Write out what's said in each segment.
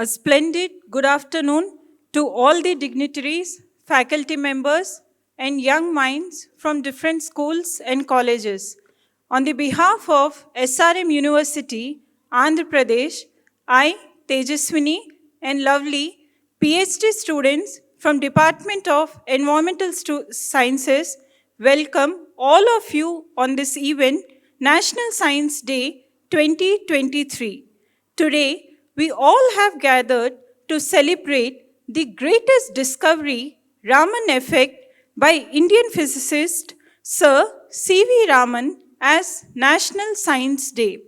A splendid good afternoon to all the dignitaries, faculty members, and young minds from different schools and colleges. On the behalf of SRM University, Andhra Pradesh, I, Tejaswini, and lovely PhD students from Department of Environmental Sciences welcome all of you on this event, National Science Day 2023. Today, we all have gathered to celebrate the greatest discovery, Raman effect, by Indian physicist Sir C V Raman as National Science Day.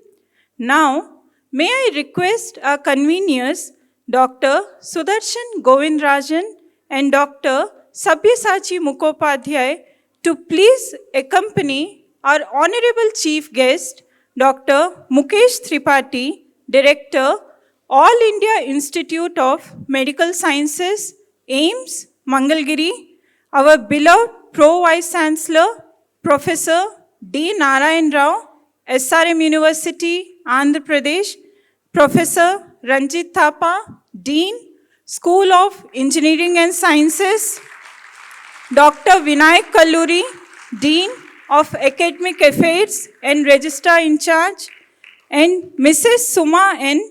Now, may I request our conveners, Dr. Sudarshan Govindrajan and Dr. Sabyasachi Mukhopadhyay, to please accompany our Honorable Chief Guest, Dr. Mukhesh Tripathi, Director, All India Institute of Medical Sciences, AIIMS, Mangalagiri, our beloved Pro Vice Chancellor, Professor D. Narayan Rao, SRM University, Andhra Pradesh, Professor Ranjit Thapa, Dean, School of Engineering and Sciences, Dr. Vinayak Kalluri, Dean of Academic Affairs and Registrar in Charge, and Mrs. Suma N.,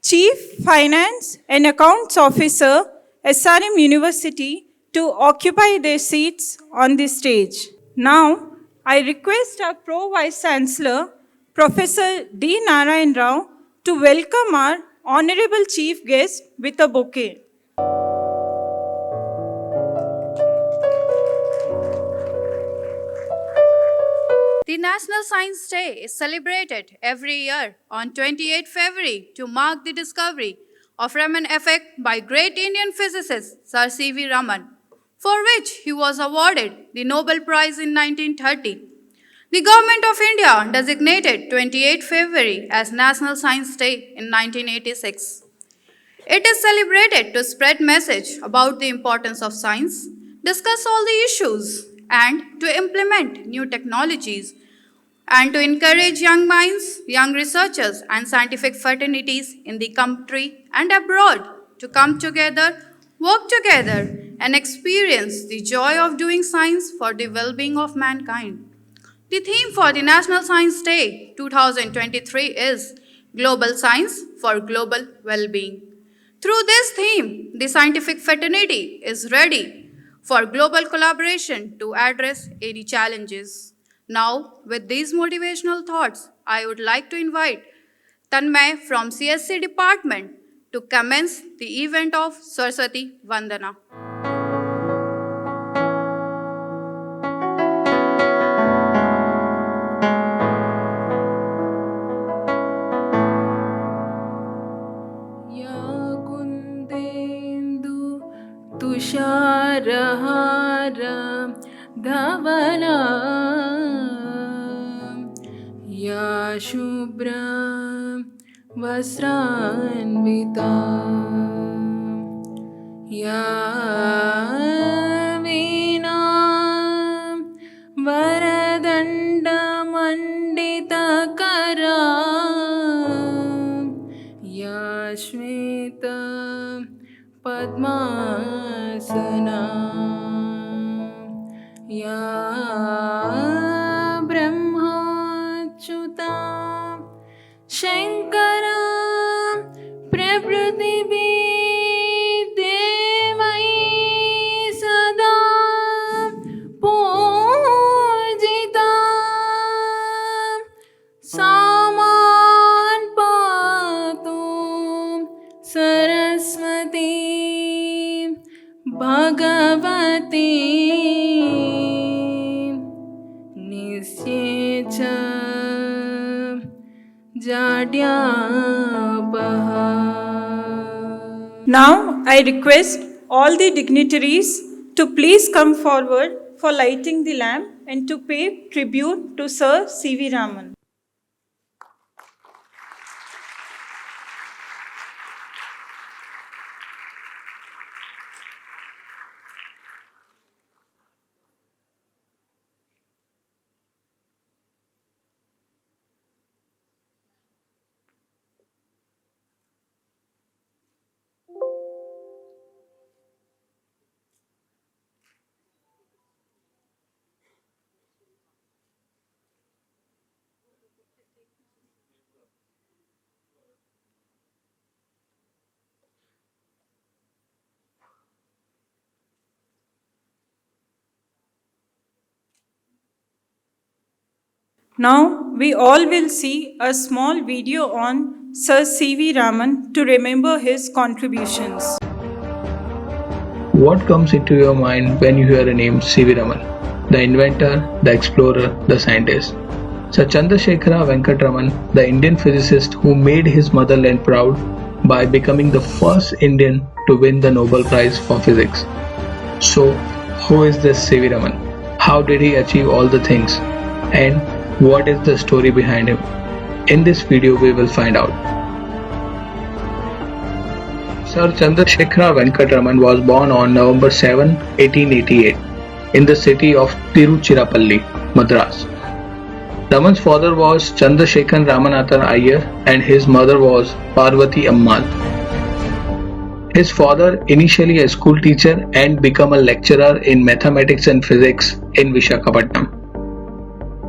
Chief Finance and Accounts Officer, SRM University, to occupy their seats on the stage. Now, I request our Pro Vice Chancellor, Professor D. Narayan Rao, to welcome our Honorable Chief Guest with a bouquet. The National Science Day is celebrated every year on 28 February to mark the discovery of Raman effect by great Indian physicist Sir C V Raman, for which he was awarded the Nobel Prize in 1930. The Government of India designated 28 February as National Science Day in 1986. It is celebrated to spread message about the importance of science, discuss all the issues, and to implement new technologies, and to encourage young minds, young researchers, and scientific fraternities in the country and abroad to come together, work together, and experience the joy of doing science for the well-being of mankind. The theme for the National Science Day 2023 is Global Science for Global Well-being. Through this theme, the scientific fraternity is ready for global collaboration to address any challenges. Now, with these motivational thoughts, I would like to invite Tanmay from CSC department to commence the event of Saraswati Vandana. तुषारहारं धवला या शुभ्रं वस्त्रान्विता या वीणां वरदण्डमण्डितकरा या श्वेतं पद्मासना या ब्रह्माच्युता शङ्करा प्रभृतिभिर्देवैः सदा पूजिता सामान् पातु Saraswati Bhagwati निश्चेच जाड्यापहा. Now, I request all the dignitaries to please come forward for lighting the lamp and to pay tribute to Sir C V Raman. Now, we all will see a small video on Sir C V Raman to remember his contributions. What comes into your mind when you hear the name C V Raman? The inventor, the explorer, the scientist. Sir Chandrasekhara Venkat Raman, the Indian physicist who made his motherland proud by becoming the first Indian to win the Nobel Prize for Physics. So, who is this C V Raman? How did he achieve all the things? And what is the story behind him? In this video, we will find out. Sir Chandrasekhara Venkat Raman was born on November 7, 1888, in the city of Tiruchirappalli, Madras. Raman's father was Chandrasekhan Ramanathan Iyer and his mother was Parvati Ammal. His father, initially a school teacher and became a lecturer in mathematics and physics in Visakhapatnam.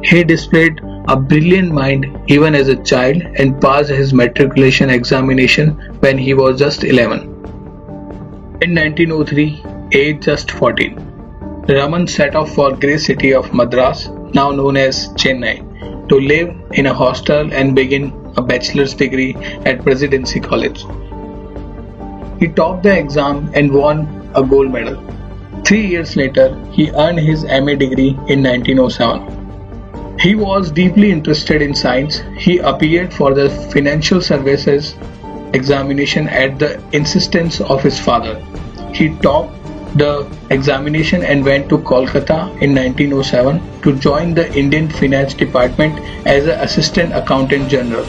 He displayed a brilliant mind even as a child and passed his matriculation examination when he was just 11. In 1903, aged just 14, Raman set off for great city of Madras, now known as Chennai, to live in a hostel and begin a bachelor's degree at Presidency College. He topped the exam and won a gold medal. 3 years later, he earned his MA degree in 1907. He was deeply interested in science. He appeared for the financial services examination at the insistence of his father. He topped the examination and went to Kolkata in 1907 to join the Indian Finance Department as an Assistant Accountant General.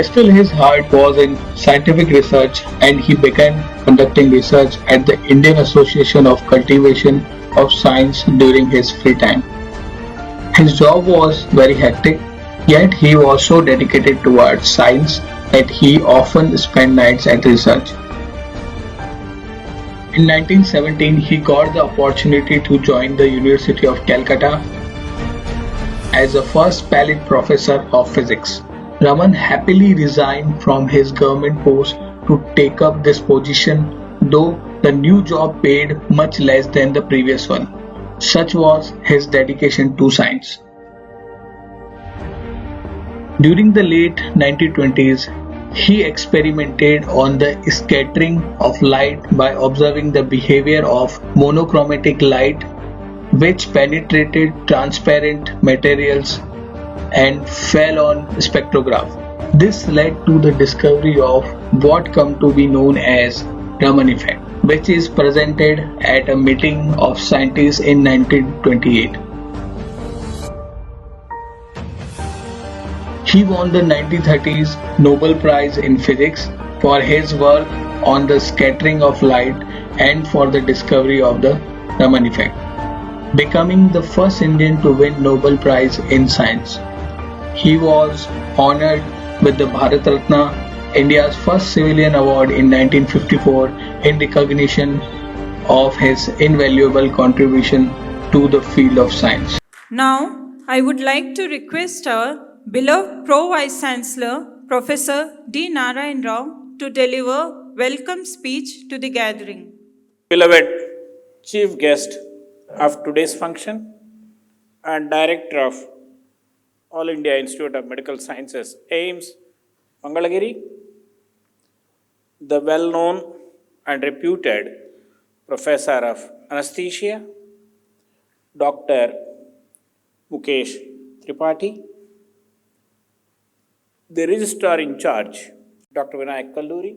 Still, his heart was in scientific research and he began conducting research at the Indian Association of Cultivation of Science during his free time. His job was very hectic, yet he was so dedicated towards science that he often spent nights at research. In 1917, he got the opportunity to join the University of Calcutta as the first Pallied Professor of Physics. Raman happily resigned from his government post to take up this position, though the new job paid much less than the previous one. Such was his dedication to science. During the late 1920s, he experimented on the scattering of light by observing the behavior of monochromatic light, which penetrated transparent materials and fell on spectrograph. This led to the discovery of what come to be known as Raman effect, which is presented at a meeting of scientists in 1928. He won the 1930s Nobel Prize in Physics for his work on the scattering of light and for the discovery of the Raman effect, becoming the first Indian to win Nobel Prize in Science. He was honored with the Bharat Ratna, India's first civilian award in 1954 in recognition of his invaluable contribution to the field of science. Now, I would like to request our beloved Pro Vice Chancellor, Professor D. Narayan Rao, to deliver welcome speech to the gathering. Beloved chief guest of today's function and director of All India Institute of Medical Sciences, AIIMS, Mangalagiri, the well-known and reputed professor of anesthesia, Dr. Mukhesh Tripathi, the registrar in charge, Dr. Vinayak Kalluri,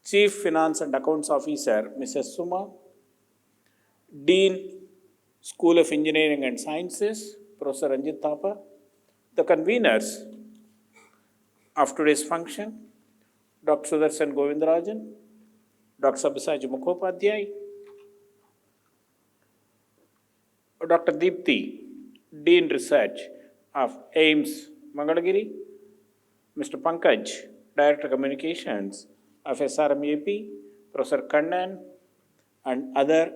Chief Finance and Accounts Officer, Mrs. Suma, Dean, School of Engineering and Sciences, Professor Ranjit Thapa, the conveners of today's function, Dr. Sudarshan Govindarajan, Dr. Sabyasachi Mukhopadhyay, Dr. Deepthi, Dean Research of AIIMS Mangalagiri, Mr. Pankaj, Director Communications of SRM AP, Professor Kannan, and other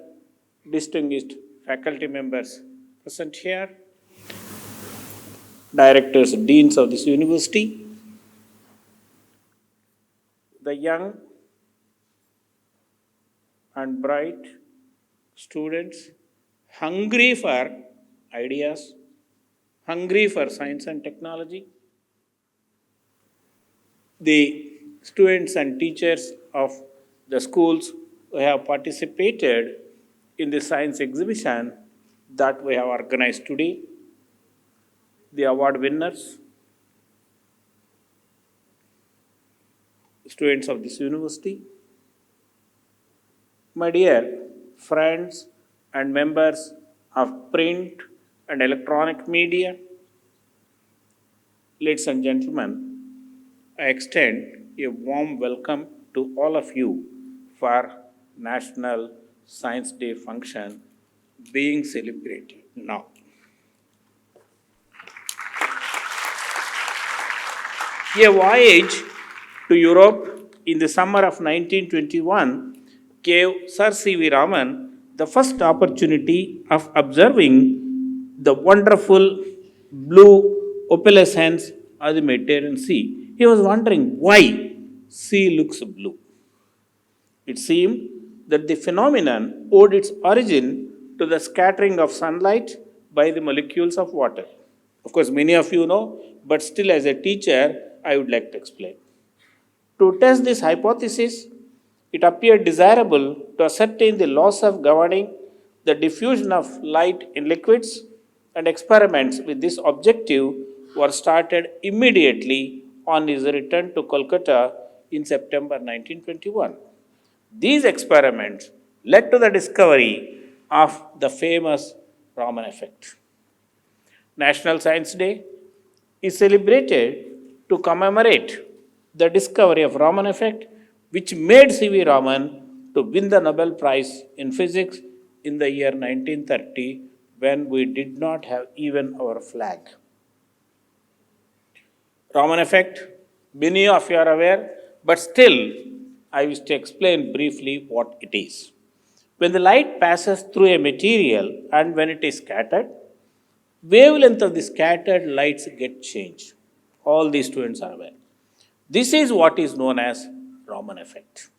distinguished faculty members present here, directors, deans of this university, the young and bright students hungry for ideas, hungry for science and technology. The students and teachers of the schools who have participated in the science exhibition that we have organized today, the award winners, students of this university, my dear friends and members of print and electronic media, ladies and gentlemen, I extend a warm welcome to all of you for National Science Day function being celebrated now. A voyage to Europe in the summer of 1921 gave Sir C V Raman the first opportunity of observing the wonderful blue opalescence of the Mediterranean Sea. He was wondering why sea looks blue. It seemed that the phenomenon owed its origin to the scattering of sunlight by the molecules of water. Of course, many of you know, but still as a teacher, I would like to explain. To test this hypothesis, it appeared desirable to ascertain the laws of governing the diffusion of light in liquids, and experiments with this objective were started immediately on his return to Kolkata in September 1921. These experiments led to the discovery of the famous Raman effect. National Science Day is celebrated to commemorate the discovery of Raman effect, which made C V Raman to win the Nobel Prize in Physics in the year 1930, when we did not have even our flag. Raman effect, many of you are aware, but still I wish to explain briefly what it is. When the light passes through a material and when it is scattered, wavelength of the scattered lights get changed. All these students are aware. This is what is known as Raman effect.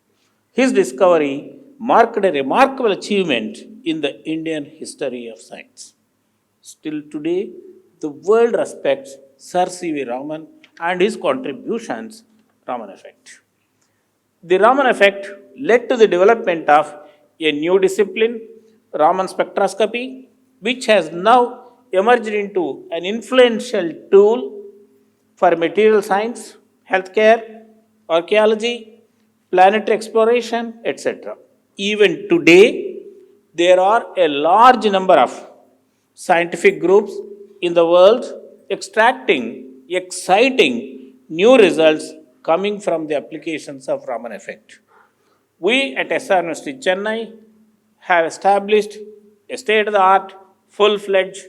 His discovery marked a remarkable achievement in the Indian history of science. Still today, the world respects Sir C V Raman and his contributions, Raman effect. The Raman effect led to the development of a new discipline, Raman spectroscopy, which has now emerged into an influential tool for material science, healthcare, archaeology, planetary exploration, etc. Even today, there are a large number of scientific groups in the world extracting exciting new results coming from the applications of Raman effect. We at SRM University Chennai have established a state-of-the-art, full-fledged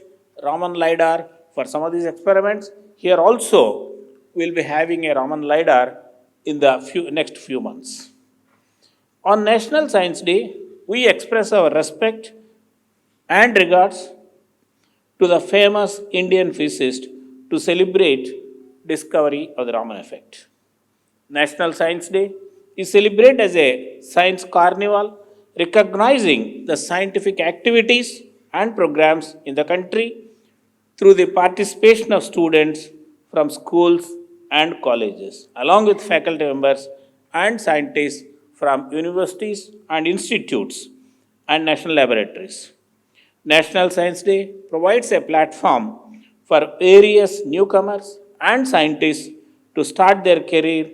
Raman LiDAR for some of these experiments. Here also, we'll be having a Raman LiDAR in the next few months. On National Science Day, we express our respect and regards to the famous Indian physicist to celebrate discovery of the Raman effect. National Science Day is celebrated as a science carnival recognizing the scientific activities and programs in the country through the participation of students from schools and colleges, along with faculty members and scientists from universities and institutes and national laboratories. National Science Day provides a platform for various newcomers and scientists to start their career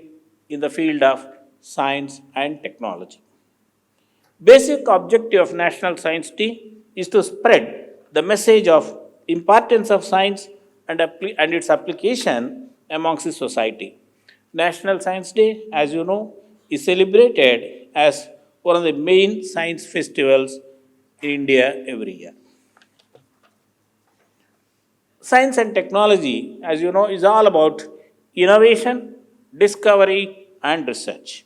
in the field of science and technology. Basic objective of National Science Day is to spread the message of importance of science and its application amongst the society. National Science Day, as you know, is celebrated as one of the main science festivals in India every year. Science and technology, as you know, is all about innovation, discovery, and research.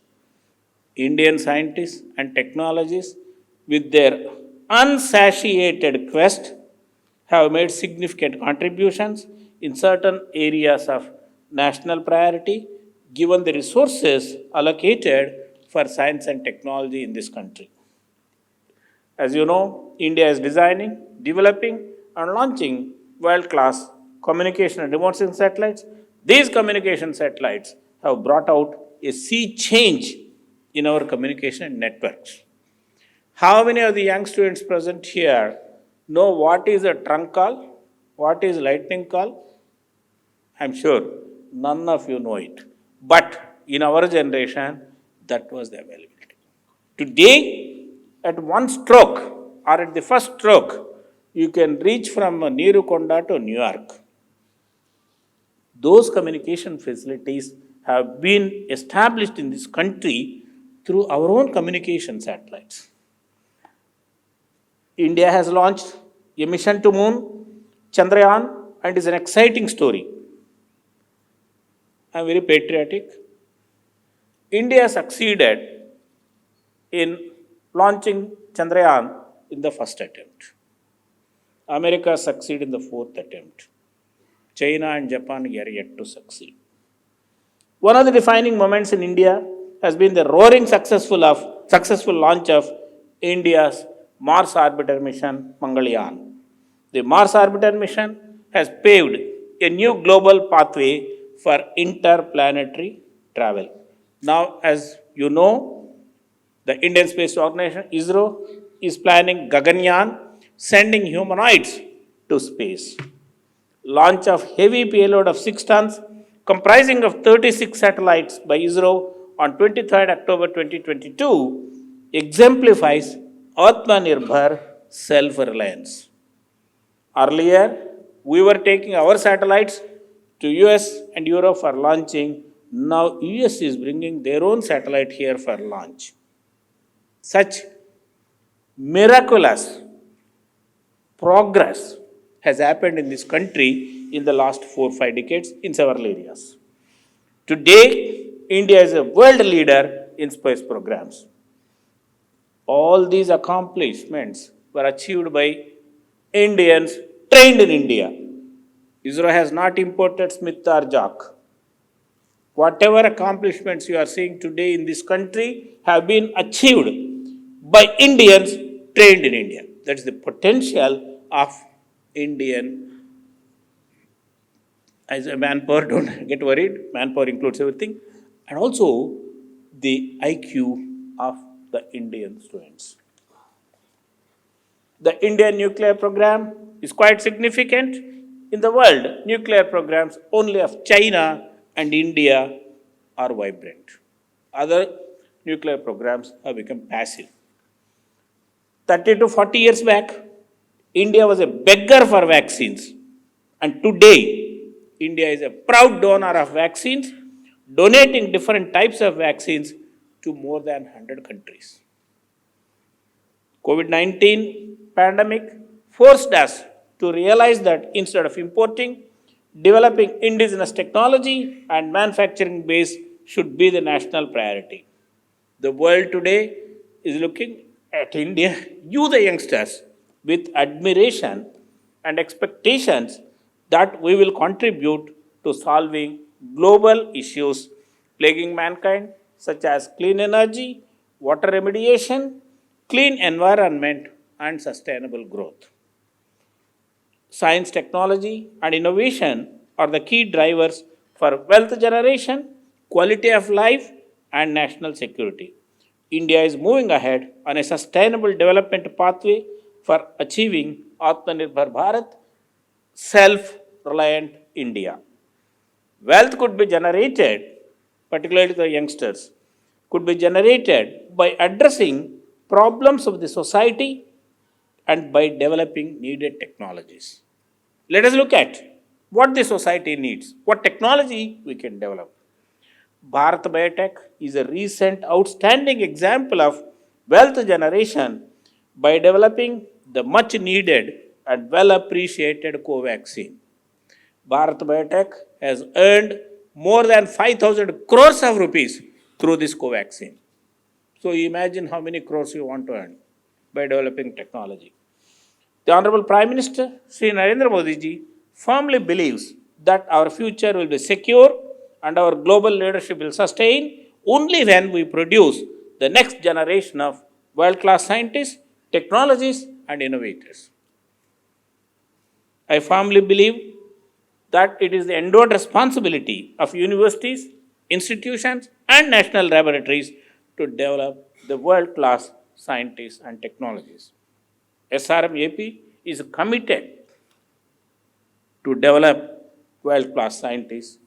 Indian scientists and technologists, with their unsatiated quest, have made significant contributions in certain areas of national priority, given the resources allocated for science and technology in this country. As you know, India is designing, developing, on launching world-class communication and remote sensing satellites. These communication satellites have brought out a sea change in our communication networks. How many of the young students present here know what is a trunk call, what is lightning call? I'm sure none of you know it. But in our generation, that was the availability. Today, at one stroke or at the first stroke, you can reach from Neerukonda to New York. Those communication facilities have been established in this country through our own communication satellites. India has launched a mission to moon, Chandrayaan, and is an exciting story. I am very patriotic. India succeeded in launching Chandrayaan in the first attempt. America succeeded in the fourth attempt. China and Japan are yet to succeed. One of the defining moments in India has been the roaring successful launch of India's Mars orbiter mission, Mangalagiri. The Mars orbiter mission has paved a new global pathway for interplanetary travel. Now, as you know, the Indian Space Organization, ISRO, is planning Gaganyaan, sending humanoids to space. Launch of heavy payload of 6 tons, comprising of 36 satellites by ISRO on 23rd October 2022, exemplifies Atmanirbhar self-reliance. Earlier, we were taking our satellites to US and Europe for launching. Now, US is bringing their own satellite here for launch. Such miraculous progress has happened in this country in the last 4 or 5 decades in several areas. Today, India is a world leader in space programs. All these accomplishments were achieved by Indians trained in India. ISRO has not imported Smith or Jock. Whatever accomplishments you are seeing today in this country have been achieved by Indians trained in India. That is the potential of Indian. As a manpower, don't get worried, manpower includes everything, and also the IQ of the Indian students. The Indian nuclear program is quite significant. In the world, nuclear programs only of China and India are vibrant. Other nuclear programs have become passive. 30 to 40 years back, India was a beggar for vaccines. And today, India is a proud donor of vaccines, donating different types of vaccines to more than 100 countries. COVID-19 pandemic forced us to realize that instead of importing, developing indigenous technology and manufacturing base should be the national priority. The world today is looking at India, you the youngsters, with admiration and expectations that we will contribute to solving global issues plaguing mankind, such as clean energy, water remediation, clean environment, and sustainable growth. Science, technology, and innovation are the key drivers for wealth generation, quality of life, and national security. India is moving ahead on a sustainable development pathway for achieving Atmanirbhar Bharat, self-reliant India. Wealth could be generated, particularly the youngsters, could be generated by addressing problems of the society and by developing needed technologies. Let us look at what the society needs, what technology we can develop. Bharat Biotech is a recent outstanding example of wealth generation by developing the much needed and well appreciated Covaxin. Bharat Biotech has earned more than 5,000 crores of rupees through this Covaxin. So imagine how many crores you want to earn by developing technology. The Honorable Prime Minister, Sri Narendra Modi ji, firmly believes that our future will be secure and our global leadership will sustain only when we produce the next generation of world-class scientists, technologists, and innovators. I firmly believe that it is the endowed responsibility of universities, institutions, and national laboratories to develop the world-class scientists and technologies. SRM AP is committed to develop world-class scientists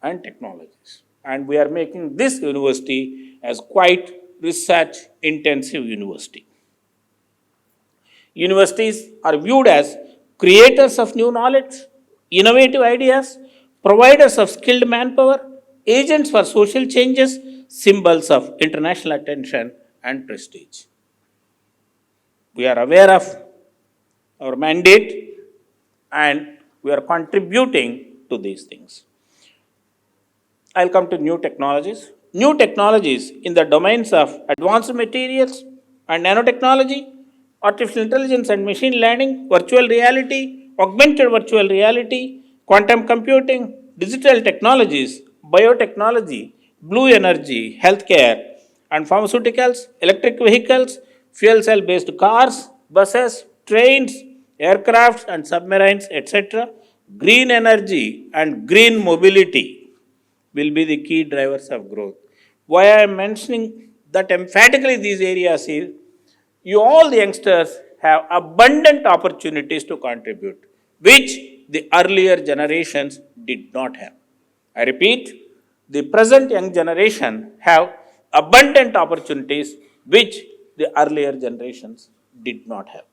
and technologies. And we are making this university as quite research-intensive university. Universities are viewed as creators of new knowledge, innovative ideas, providers of skilled manpower, agents for social changes, symbols of international attention and prestige. We are aware of our mandate and we are contributing to these things. I'll come to new technologies. New technologies in the domains of advanced materials and nanotechnology, artificial intelligence and machine learning, virtual reality, augmented virtual reality, quantum computing, digital technologies, biotechnology, blue energy, healthcare, and pharmaceuticals, electric vehicles, fuel cell based cars, buses, trains, aircrafts and submarines, etc., green energy and green mobility will be the key drivers of growth. Why I am mentioning that emphatically these areas is you all the youngsters have abundant opportunities to contribute, which the earlier generations did not have. I repeat, the present young generation have abundant opportunities which the earlier generations did not have.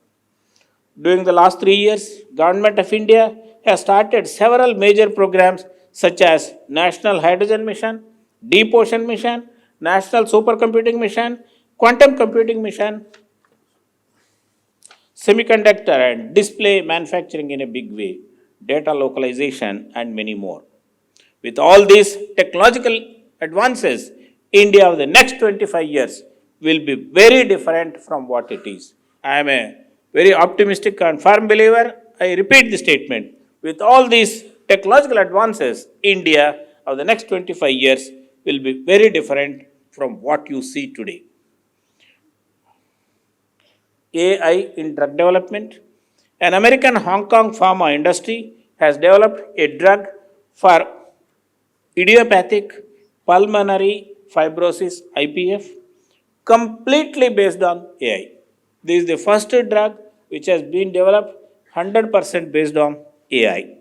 During the last 3 years, Government of India has started several major programs such as National Hydrogen Mission, Deep Ocean Mission, National Supercomputing Mission, Quantum Computing Mission, semiconductor and display manufacturing in a big way, data localization, and many more. With all these technological advances, India of the next 25 years will be very different from what it is. I am a very optimistic and firm believer. I repeat the statement. With all these technological advances, India of the next 25 years will be very different from what you see today. AI in drug development. An American Hong Kong pharma industry has developed a drug for idiopathic pulmonary fibrosis IPF completely based on AI. This is the first drug which has been developed 100% based on AI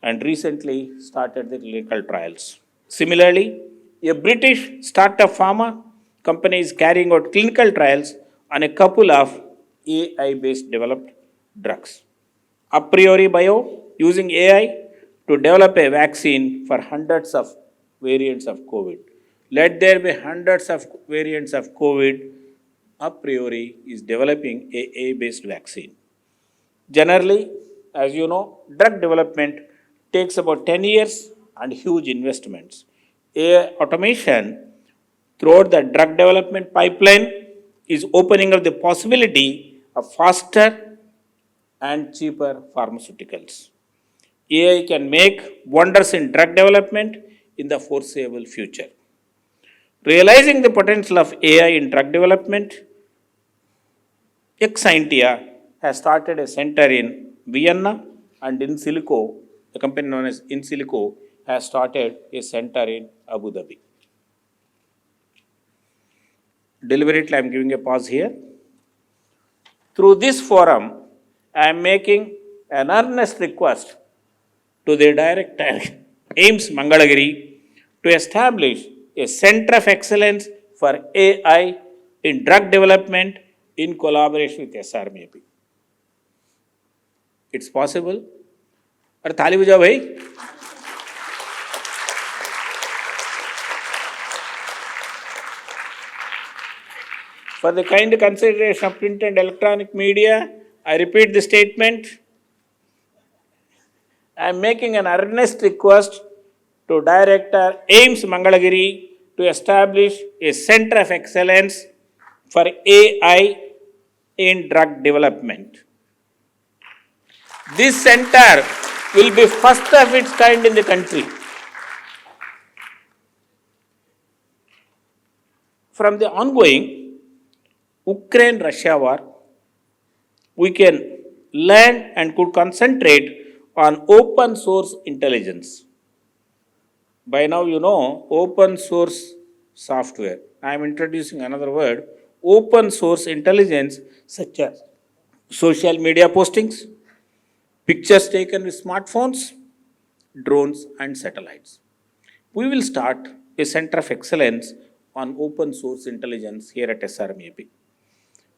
and recently started the clinical trials. Similarly, a British startup pharma company is carrying out clinical trials on a couple of AI-based developed drugs. A priori bio using AI to develop a vaccine for hundreds of variants of COVID. Let there be hundreds of variants of COVID. A priori is developing a AI-based vaccine. Generally, as you know, drug development takes about 10 years and huge investments. AI automation throughout the drug development pipeline is opening up the possibility of faster and cheaper pharmaceuticals. AI can make wonders in drug development in the foreseeable future. Realizing the potential of AI in drug development, Exscientia has started a center in Vienna and in Silico, the company known as In Silico has started a center in Abu Dhabi. Deliberately, I am giving a pause here. Through this forum, I am making an earnest request to the director, AIIMS Mangalagiri, to establish a center of excellence for AI in drug development in collaboration with SRM AP. It's possible. अरे ताली बजाओ भाई. For the kind consideration of print and electronic media, I repeat the statement. I am making an earnest request to Director AIIMS Mangalagiri to establish a center of excellence for AI in drug development. This center will be first of its kind in the country. From the ongoing Ukraine-Russia war, we can learned and could concentrate on open source intelligence. By now, you know open source software. I am introducing another word, open source intelligence, such as social media postings, pictures taken with smartphones, drones, and satellites. We will start a center of excellence on open source intelligence here at SRM AP.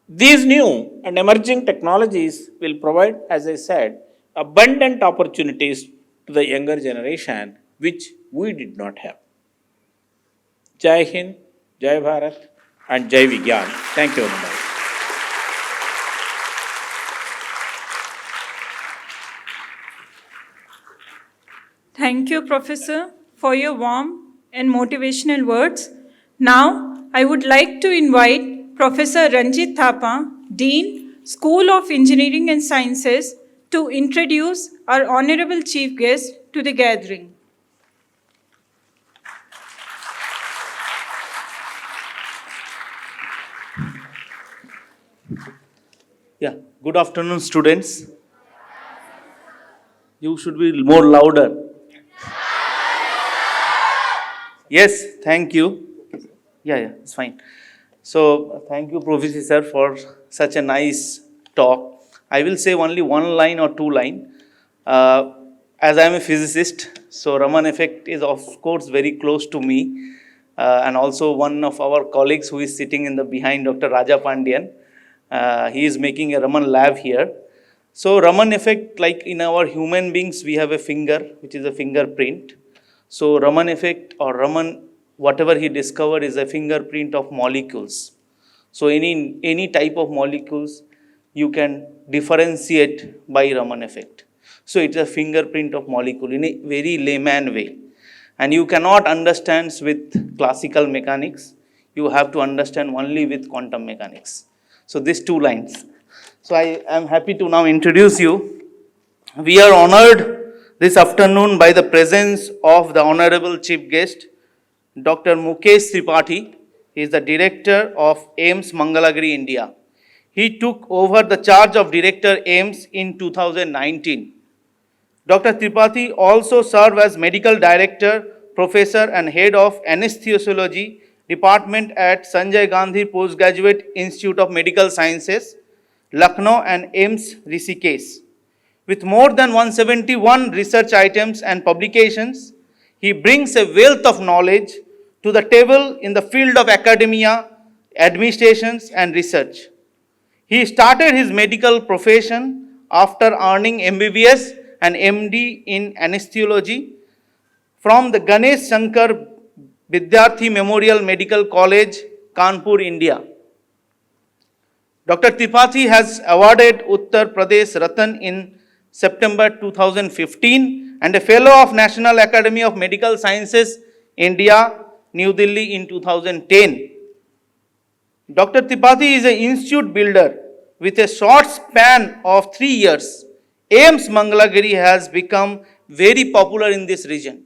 These new and emerging technologies will provide, as I said, abundant opportunities to the younger generation, which we did not have. Jai Hind, Jai Bharat, and Jai Vigyan. Thank you very much. Thank you, Professor, for your warm and motivational words. Now, I would like to invite Professor Ranjit Thapa, Dean, School of Engineering and Sciences, to introduce our Honorable Chief Guest to the gathering. Yeah, good afternoon, students. You should be more louder. Yes, thank you. Yeah, it's fine. So, thank you, Professor Sir, for such a nice talk. I will say only one line or two line. As I am a physicist, so Raman effect is of course very close to me, and also one of our colleagues who is sitting in the behind, Dr. Raja Pandian. He is making a Raman lab here. So Raman effect, like in our human beings, we have a finger, which is a fingerprint. So Raman effect or Raman, whatever he discovered is a fingerprint of molecules. So any type of molecules you can differentiate by Raman effect. So it's a fingerprint of molecule in a very layman way. And you cannot understand with classical mechanics. You have to understand only with quantum mechanics. So these two lines. So I am happy to now introduce you. We are honored this afternoon by the presence of the Honorable Chief Guest, Dr. Mukhesh Tripathi. He is the Director of AIIMS Mangalagiri, India. He took over the charge of Director AIIMS in 2019. Dr. Tripathi also served as Medical Director, Professor and Head of Anesthesiology Department at Sanjay Gandhi Postgraduate Institute of Medical Sciences, Lucknow and AIIMS Rishikesh. With more than 171 research items and publications, he brings a wealth of knowledge to the table in the field of academia, administrations and research. He started his medical profession after earning MBBS and MD in anesthesiology from the Ganesh Shankar Vidyarthi Memorial Medical College, Kanpur, India. Dr. Tripathi has awarded Uttar Pradesh Ratan in September 2015 and a Fellow of National Academy of Medical Sciences, India, New Delhi in 2010. Dr. Tripathi is an institute builder with a short span of 3 years. AIIMS Mangalagiri has become very popular in this region.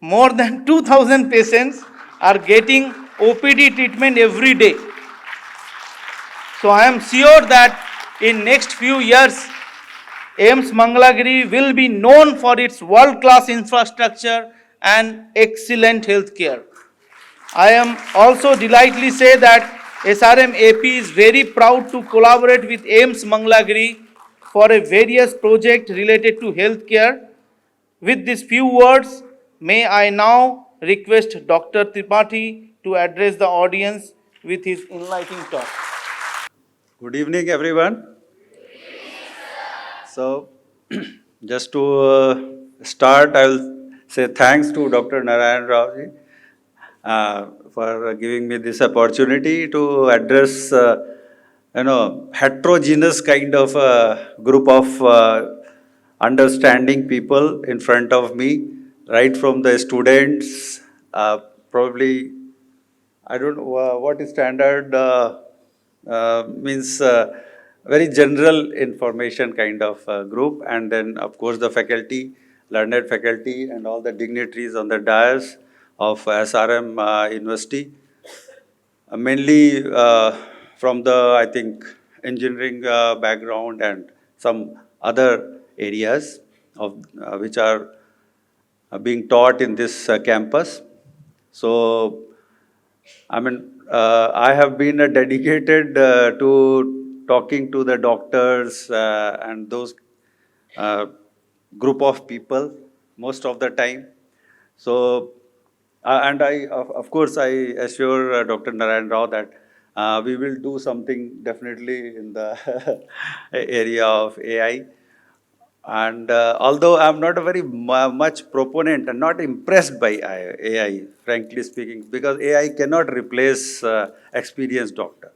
More than 2,000 patients are getting OPD treatment every day. So I am sure that in next few years, AIIMS Mangalagiri will be known for its world-class infrastructure and excellent healthcare. I am also delightedly say that SRM AP is very proud to collaborate with AIIMS Mangalagiri for a various project related to healthcare. With these few words, may I now request Dr. Tripathi to address the audience with his enlightening talk. Good evening, everyone. So, just to start, I will say thanks to Dr. Narayan Rao ji for giving me this opportunity to address, heterogeneous kind of group of understanding people in front of me, right from the students, probably, I don't know what is standard, means very general information kind of group, and then of course the faculty, learned faculty and all the dignitaries on the dais of SRM University, mainly from the, I think, engineering background and some other areas of which are being taught in this campus. So, I mean, I have been dedicated to talking to the doctors and those uh, group of people most of the time. So, and of course, I assure Dr. Narayan Rao that we will do something definitely in the area of AI. And although I'm not a very much proponent and not impressed by AI, frankly speaking, because AI cannot replace experienced doctor.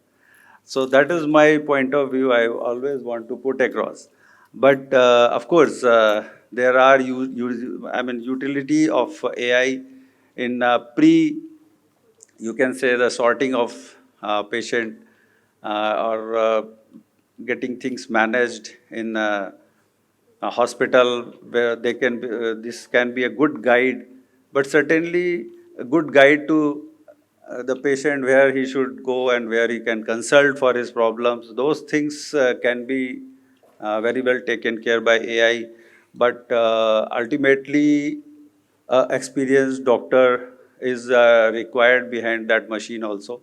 So that is my point of view. I always want to put across. But of course, there are utility of AI in you can say the sorting of patient or getting things managed in a hospital where they can be, this can be a good guide, but certainly a good guide to the patient where he should go and where he can consult for his problems. Those things can be very well taken care by AI, but ultimately experienced doctor is required behind that machine also.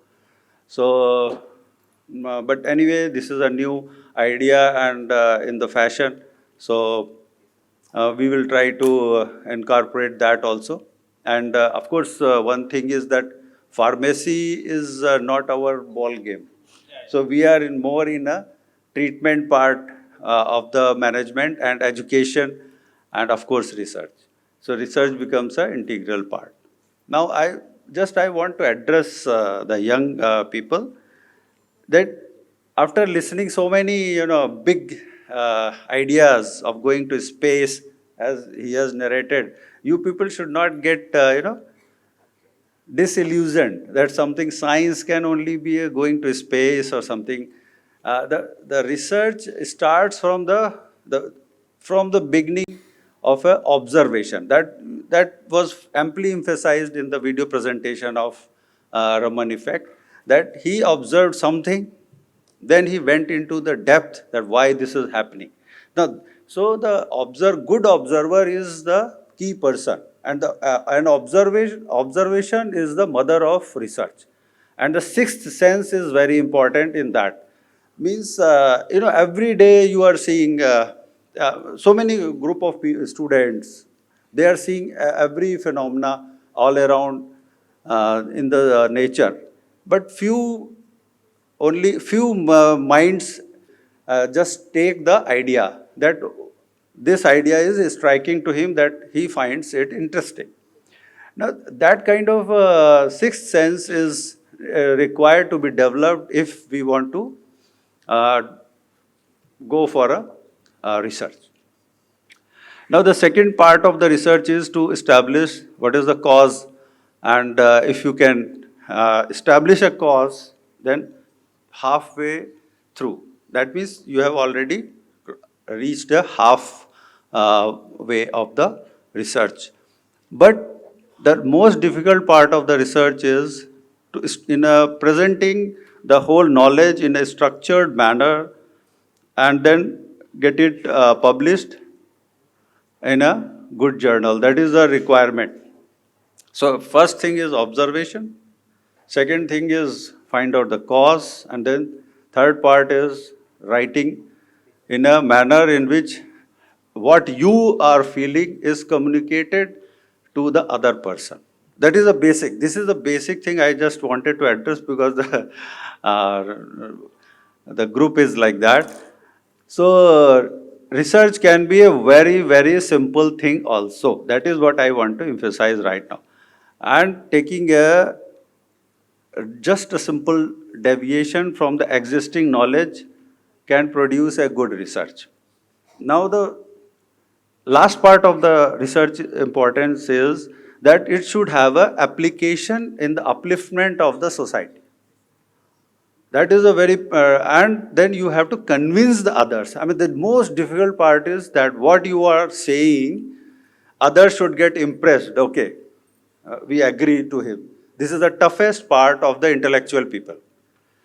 So, but anyway, this is a new idea and in the fashion. So, we will try to incorporate that also. And of course, one thing is that pharmacy is not our ball game. So, we are in more in a treatment part of the management and education and of course research. So, research becomes an integral part. Now, I want to address the young people that after listening so many, big ideas of going to space, as he has narrated, you people should not get, disillusioned that something science can only be going to space or something. The research starts from the beginning of a observation. That was amply emphasized in the video presentation of Raman effect, that he observed something, then he went into the depth that why this is happening. Now, so the good observer is the key person, and an observation is the mother of research, and the sixth sense is very important in that. Means every day you are seeing so many group of students, they are seeing every phenomena all around in the nature, but only few minds just take the idea that this idea is striking to him, that he finds it interesting. Now, that kind of sixth sense is required to be developed if we want to uh, go for a research. Now, the second part of the research is to establish what is the cause, and if you can establish a cause, then halfway through, that means you have already reached a half way of the research. But the most difficult part of the research is presenting the whole knowledge in a structured manner and then get it published in a good journal. That is a requirement. So first thing is observation. Second thing is find out the cause. And then third part is writing in a manner in which what you are feeling is communicated to the other person. That is a basic. This is the basic thing I just wanted to address because uh, the group is like that. So research can be a very, very simple thing also. That is what I want to emphasize right now. And taking just a simple deviation from the existing knowledge can produce a good research. Now, the last part of the research importance is that it should have an application in the upliftment of the society. That is a very, and then you have to convince the others. I mean, the most difficult part is that what you are saying, others should get impressed. Okay, we agree to him. This is the toughest part of the intellectual people.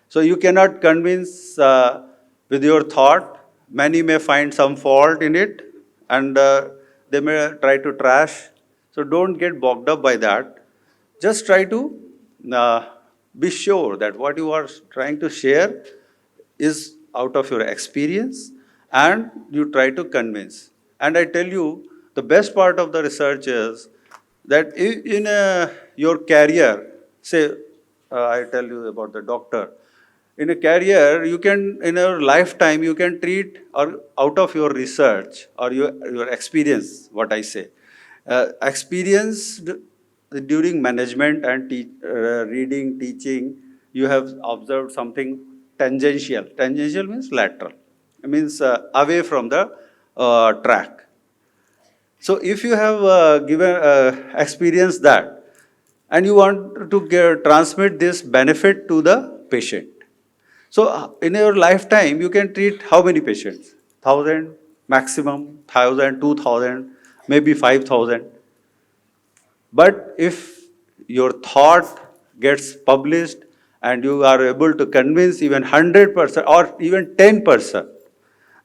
So you cannot convince with your thought, many may find some fault in it, and they may try to trash. So don't get bogged up by that. Just try to uh, be sure that what you are trying to share is out of your experience, and you try to convince. And I tell you, the best part of the research is that in your career, say, I tell you about the doctor. In a career, you can, in your lifetime, you can treat, or out of your research or your experience, what I say, experienced during management and reading, teaching, you have observed something tangential. Tangential means lateral. It means away from the track. So if you have experienced that, and you want to transmit this benefit to the patient. So in your lifetime, you can treat how many patients? 1,000 maximum, 1,000, 2,000, maybe 5,000. But if your thought gets published and you are able to convince even 100% or even 10%,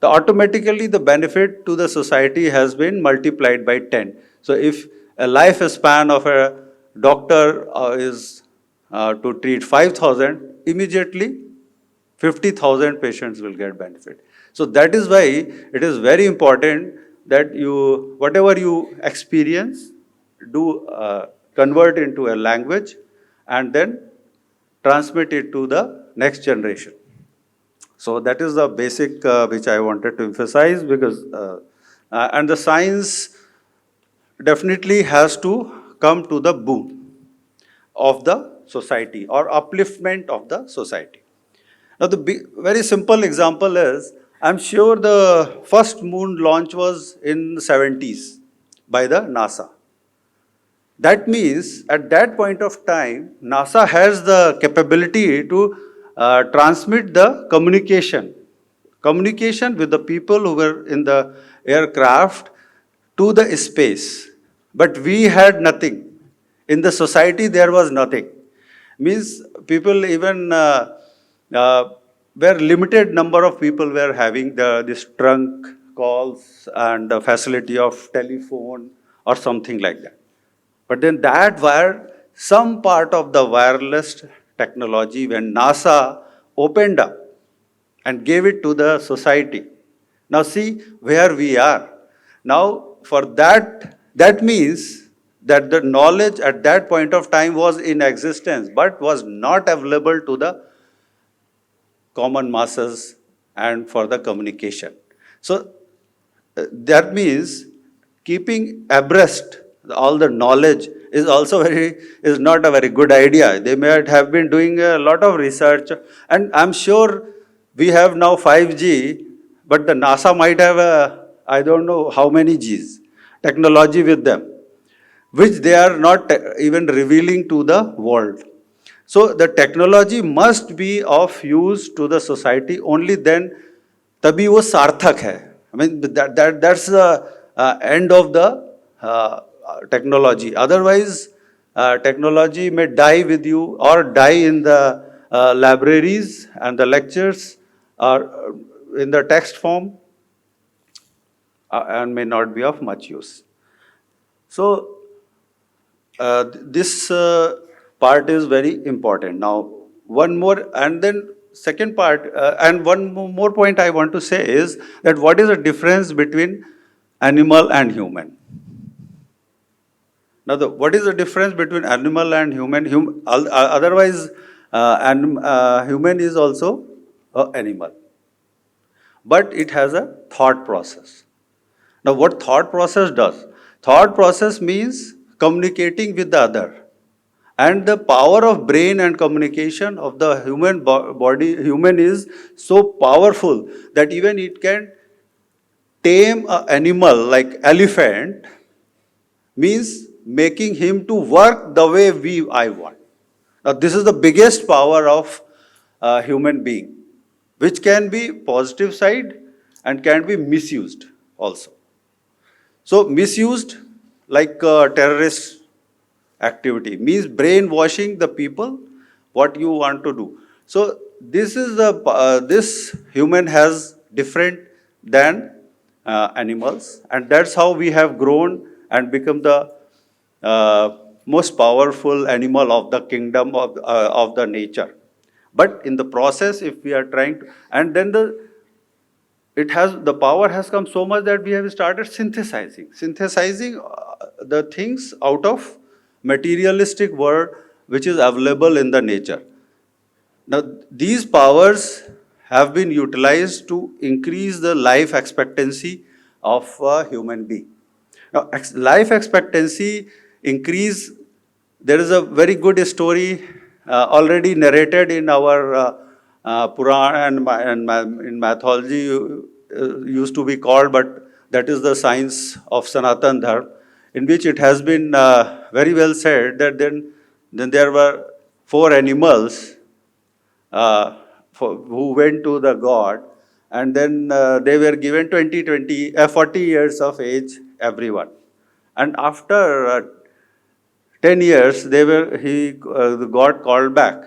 automatically the benefit to the society has been multiplied by 10. So if a lifespan of a doctor is to treat 5,000, immediately 50,000 patients will get benefit. So that is why it is very important that you, whatever you experience, do convert into a language and then transmit it to the next generation. So that is the basic which I wanted to emphasize, because and the science definitely has to come to the boon of the society or upliftment of the society. Now the very simple example is, I'm sure the first moon launch was in the 70s by the NASA. That means at that point of time, NASA has the capability to transmit the communication with the people who were in the aircraft to the space. But we had nothing. In the society, there was nothing. Means people even were limited number of people were having this trunk calls and the facility of telephone or something like that. But then that wire, some part of the wireless technology, when NASA opened up and gave it to the society. Now see where we are. Now for that means that the knowledge at that point of time was in existence, but was not available to the common masses and for the communication. So that means keeping abreast all the knowledge is also is not a very good idea. They might have been doing a lot of research, and I'm sure we have now 5G, but the NASA might have I don't know how many Gs technology with them, which they are not even revealing to the world. So the technology must be of use to the society, only then तभी वो सार्थक है. I mean that's the end of the technology. Otherwise, technology may die with you or die in the libraries and the lectures or in the text form and may not be of much use. So this part is very important. Now, one more, and then second part, and one more point I want to say is that what is the difference between animal and human? Now, what is the difference between animal and human? Otherwise, human is also an animal. But it has a thought process. Now, what thought process does? Thought process means communicating with the other. And the power of brain and communication of the human human is so powerful that even it can tame an animal like elephant, means making him to work the way I want. Now this is the biggest power of a human being, which can be positive side and can be misused also. So misused like terrorist activity means brainwashing the people what you want to do. So this is the this human has different than animals, and that's how we have grown and become the most powerful animal of the kingdom of the nature. But in the process, if we are trying to, and then the power has come so much that we have started synthesizing the things out of materialistic world which is available in the nature. Now, these powers have been utilized to increase the life expectancy of a human being. Now, life expectancy increase, there is a very good story already narrated in our Purana and in mythology used to be called, but that is the science of Sanatan Dharma, in which it has been very well said that then there were four animals who went to the god, and then they were given 40 years of age, everyone. And after 10 years, the god called back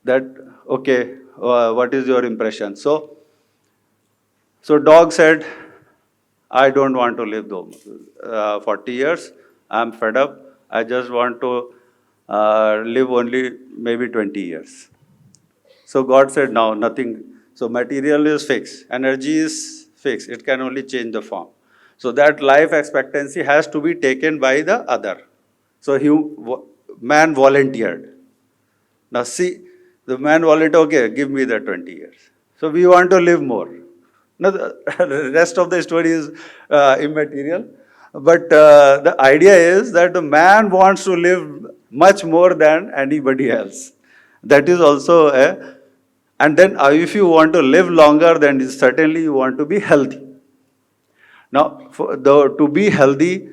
that, okay, what is your impression? So dog said, I don't want to live 40 years. I'm fed up. I just want to live only maybe 20 years. So God said, no, nothing. So material is fixed. Energy is fixed. It can only change the form. So that life expectancy has to be taken by the other. So man volunteered. Now see, the man volunteered, okay, give me the 20 years. So we want to live more. Now the rest of the story is immaterial. But the idea is that the man wants to live much more than anybody else. That is also and then if you want to live longer, then certainly you want to be healthy. Now, to be healthy,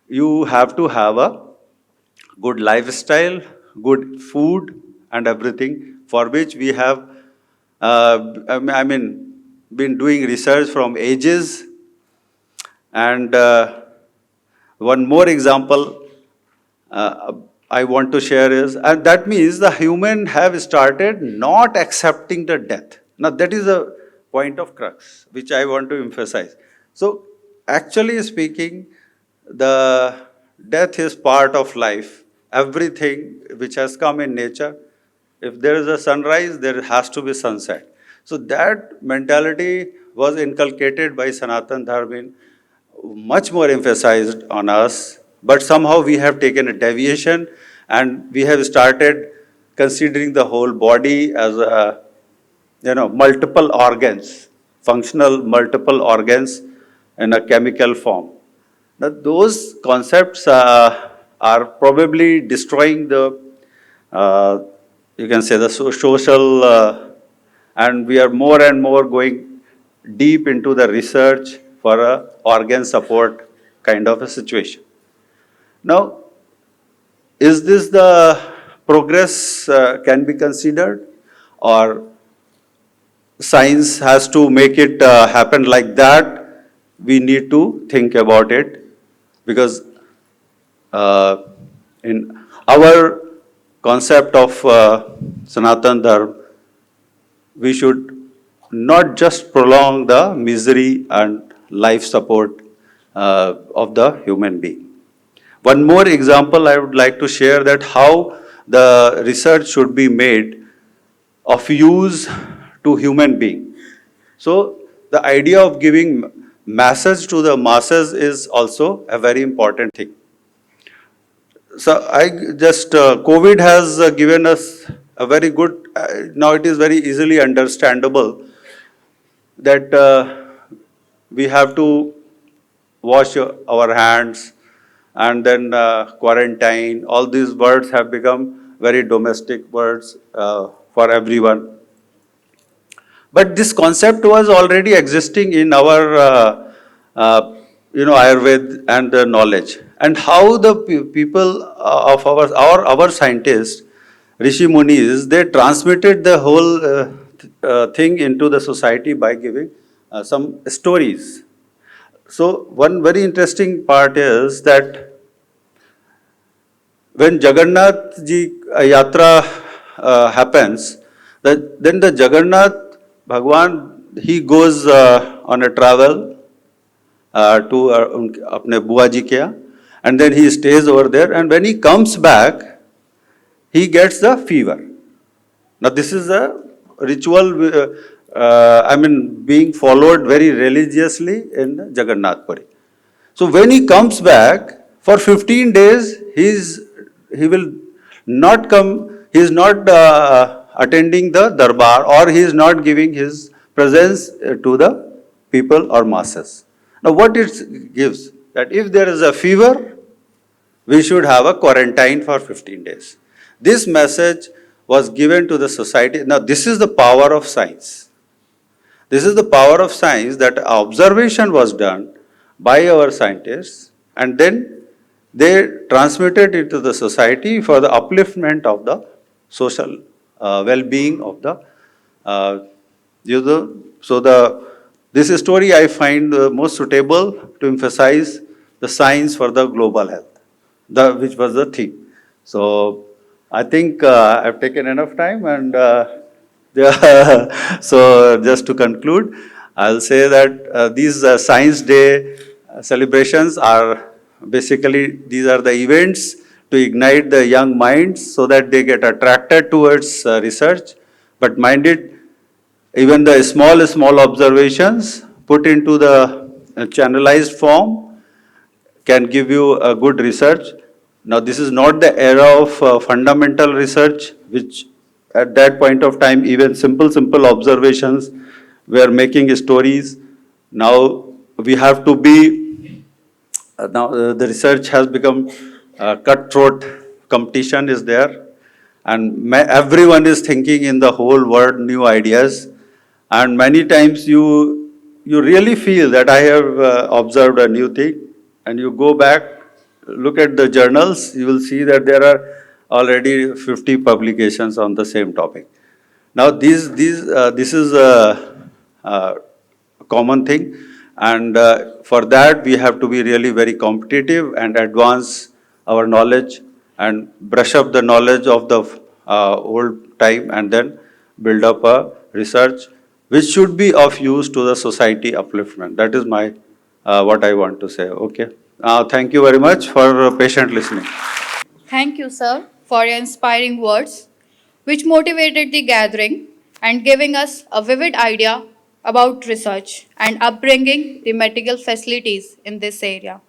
you have to have a good lifestyle, good food and everything, for which we have, been doing research from ages. And one more example I want to share is, and that means the human have started not accepting the death. Now that is a point of crux, which I want to emphasize. So actually speaking, the death is part of life. Everything which has come in nature, if there is a sunrise, there has to be sunset. So that mentality was inculcated by Sanatan Dharma, much more emphasized on us, but somehow we have taken a deviation and we have started considering the whole body as multiple organs, functional multiple organs in a chemical form. Now those concepts are probably destroying the, you can say, the social, and we are more and more going deep into the research for a organ support kind of a situation. Now, is this the progress can be considered, or science has to make it happen like that? We need to think about it, because in our concept of Sanatan Dharma, we should not just prolong the misery and life support of the human being. One more example I would like to share, that how the research should be made of use to human being. So the idea of giving message to the masses is also a very important thing. So COVID has given us a very good, now it is very easily understandable that we have to wash our hands and then quarantine. All these words have become very domestic words for everyone. But this concept was already existing in our Ayurveda and the knowledge. And how the people of our scientists, Rishi Munis, they transmitted the whole thing into the society by giving some stories. So one very interesting part is that when Jagannath ji Yatra happens, then the Jagannath Bhagwan, he goes on a travel to अपने बुआ जी के यहाँ, and then he stays over there, and when he comes back, he gets the fever. Now this is a ritual, being followed very religiously in Jagannath Puri. So when he comes back, for 15 days, he will not come, he is not attending the darbar, or he is not giving his presence to the people or masses. Now what it gives, that if there is a fever, we should have a quarantine for 15 days. This message was given to the society. Now this is the power of science. This is the power of science, that observation was done by our scientists, and then they transmitted it to the society for the upliftment of the social well-being of the this story I find most suitable to emphasize the science for the global health, which was the theme. So I think I've taken enough time, and so just to conclude, I'll say that these Science Day celebrations are basically, these are the events to ignite the young minds so that they get attracted towards research. But mind it, even the small observations put into the channelized form can give you a good research. Now this is not the era of fundamental research, which at that point of time even simple observations were making stories. Now we have to be, the research has become cutthroat, competition is there, and everyone is thinking in the whole world new ideas, and many times you really feel that I have observed a new thing, and you go back, look at the journals, you will see that there are already 50 publications on the same topic. Now this is a common thing, and for that we have to be really very competitive and advance our knowledge and brush up the knowledge of the old time, and then build up a research which should be of use to the society upliftment. That is my what I want to say. Okay. Thank you very much for patient listening. Thank you, sir, for your inspiring words, which motivated the gathering and giving us a vivid idea about research and upbringing the medical facilities in this area.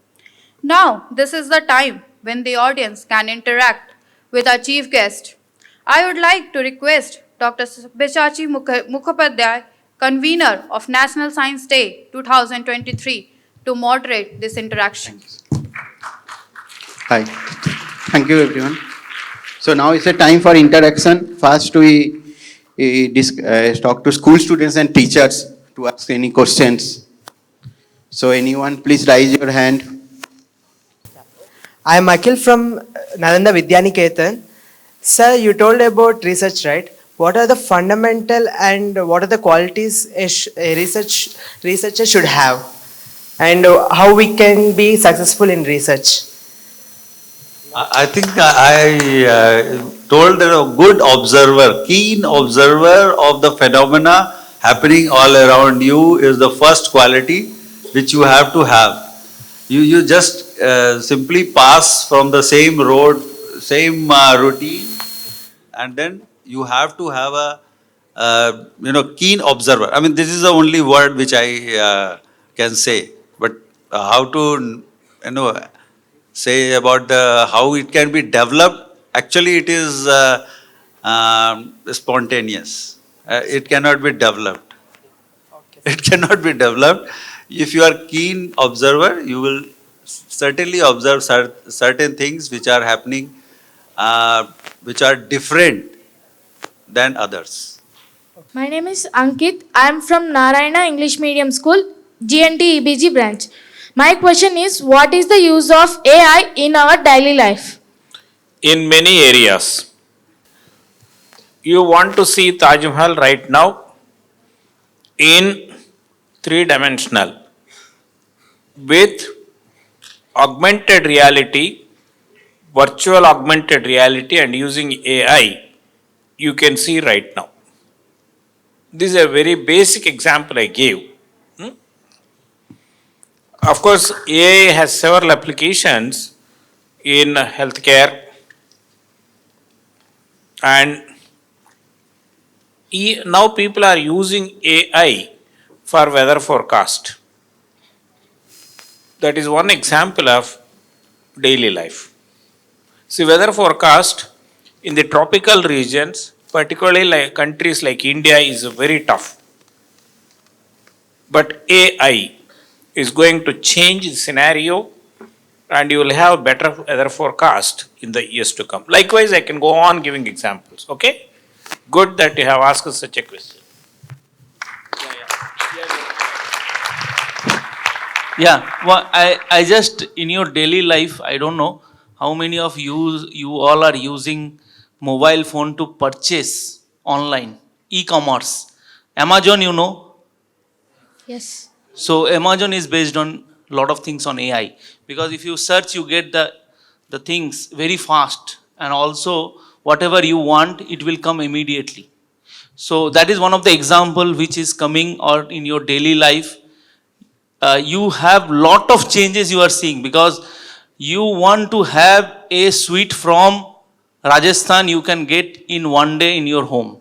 Now, this is the time when the audience can interact with our chief guest. I would like to request Dr. Bichachi Mukhopadhyay, convener of National Science Day 2023, to moderate this interaction. Hi. Thank you, everyone. So now it's a time for interaction. First, we talk to school students and teachers to ask any questions. So anyone, please raise your hand. I am Akhil from Nalanda Vidyaniketan. Sir, you told about research, right? What are the fundamental and what are the qualities a researcher should have? And how we can be successful in research? I think I told that a good observer, keen observer of the phenomena happening all around you is the first quality which you have to have. You just simply pass from the same road, same routine, and then you have to have a keen observer. I mean, this is the only word which I can say. But how to say about how it can be developed? Actually, it is spontaneous. It cannot be developed. Okay. It cannot be developed. If you are keen observer, you will certainly observe certain things which are happening, which are different than others. My name is Ankit. I am from Narayana English Medium School, GNT EBG branch. My question is, what is the use of AI in our daily life? In many areas. You want to see Taj Mahal right now in three-dimensional with augmented reality, virtual augmented reality, and using AI, you can see right now. This is a very basic example I gave. Of course, AI has several applications in healthcare, and now people are using AI for weather forecast. That is one example of daily life. See, weather forecast in the tropical regions, particularly like countries like India, is very tough. But AI is going to change the scenario, and you will have better weather forecast in the years to come. Likewise, I can go on giving examples. Okay? Good that you have asked such a question. Yeah, well, I just in your daily life, I don't know how many of you all are using mobile phone to purchase online, e-commerce. Amazon, you know. Yes. So Amazon is based on a lot of things on AI, because if you search, you get the things very fast, and also whatever you want, it will come immediately. So that is one of the example which is coming or in your daily life. You have lot of changes you are seeing, because you want to have a sweet from Rajasthan, you can get in one day in your home.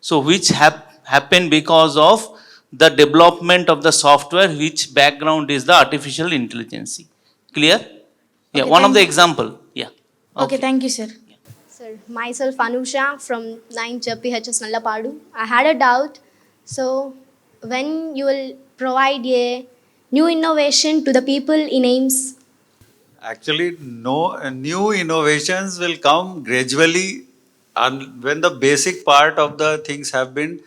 So which happen because of the development of the software, which background is the artificial intelligence. Clear? Yeah, Okay, one of thank the you. example. Yeah. Okay, thank you, sir. Sir, myself Anusha from 9th PHS Nallapadu. I had a doubt. So, when you will provide a new innovation to the people in AIIMS? Actually, no new innovations will come gradually, and when the basic part of the things have been